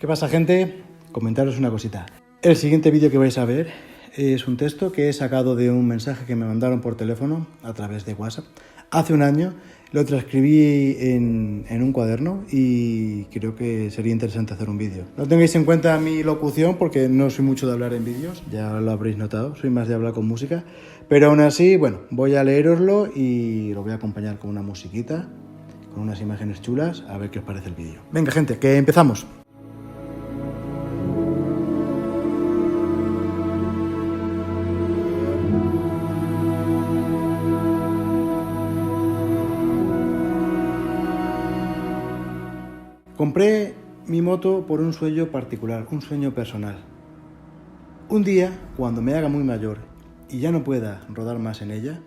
¿Qué pasa, gente? Comentaros una cosita. El siguiente vídeo que vais a ver es un texto que he sacado de un mensaje que me mandaron por teléfono a través de WhatsApp hace un año. Lo transcribí en un cuaderno y creo que sería interesante hacer un vídeo. No tengáis en cuenta mi locución porque no soy mucho de hablar en vídeos, ya lo habréis notado, soy más de hablar con música. Pero aún así, bueno, voy a leeroslo y lo voy a acompañar con una musiquita, con unas imágenes chulas, a ver qué os parece el vídeo. Venga, gente, que empezamos. Compré mi moto por un sueño particular, un sueño personal. Un día, cuando me haga muy mayor y ya no pueda rodar más en ella,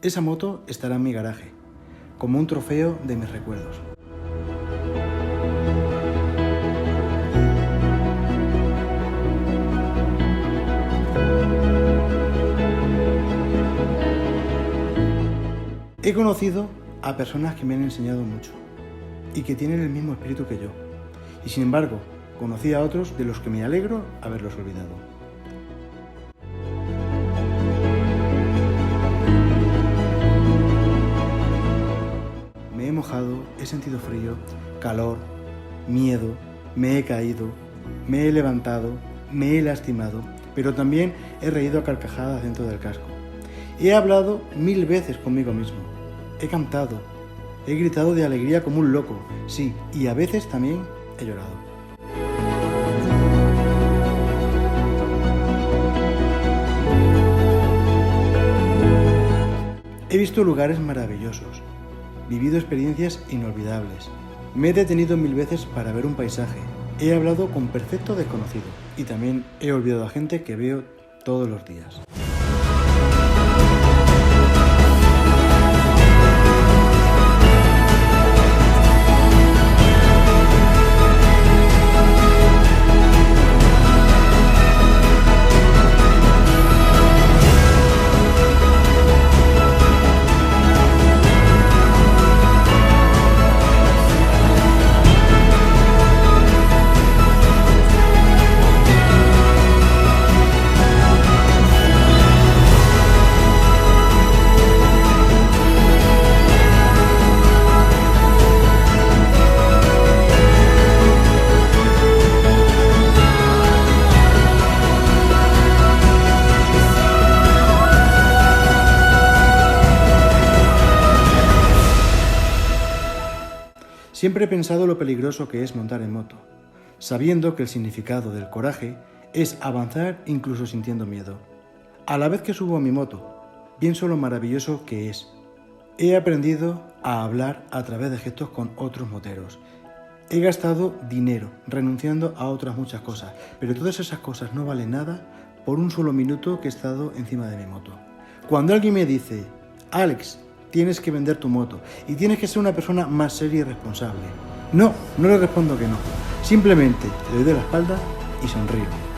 esa moto estará en mi garaje, como un trofeo de mis recuerdos. He conocido a personas que me han enseñado mucho y que tienen el mismo espíritu que yo. Y sin embargo, conocí a otros de los que me alegro haberlos olvidado. Me he mojado, he sentido frío, calor, miedo, me he caído, me he levantado, me he lastimado, pero también he reído a carcajadas dentro del casco. He hablado 1000 veces conmigo mismo, he cantado, he gritado de alegría como un loco, sí, y a veces también he llorado. He visto lugares maravillosos, vivido experiencias inolvidables, me he detenido 1000 veces para ver un paisaje, he hablado con perfecto desconocido y también he olvidado a gente que veo todos los días. Siempre he pensado lo peligroso que es montar en moto, sabiendo que el significado del coraje es avanzar incluso sintiendo miedo. A la vez que subo a mi moto, pienso lo maravilloso que es. He aprendido a hablar a través de gestos con otros moteros. He gastado dinero renunciando a otras muchas cosas, pero todas esas cosas no valen nada por un solo minuto que he estado encima de mi moto. Cuando alguien me dice, Alex, tienes que vender tu moto y tienes que ser una persona más seria y responsable. No le respondo que no. Simplemente le doy de la espalda y sonrío.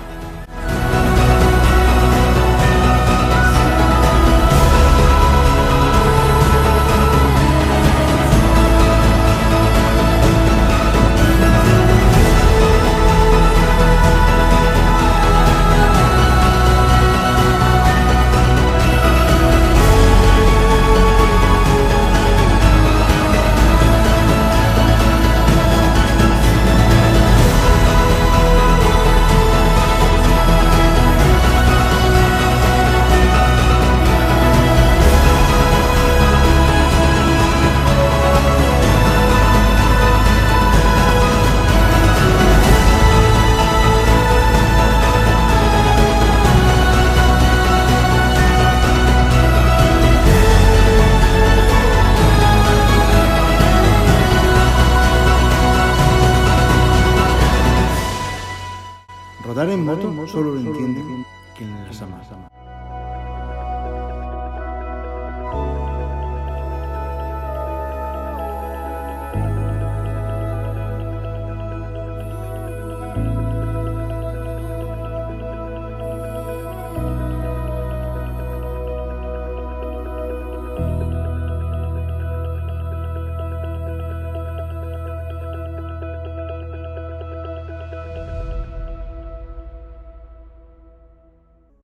Rodar en moto solo lo entienden quienes las aman.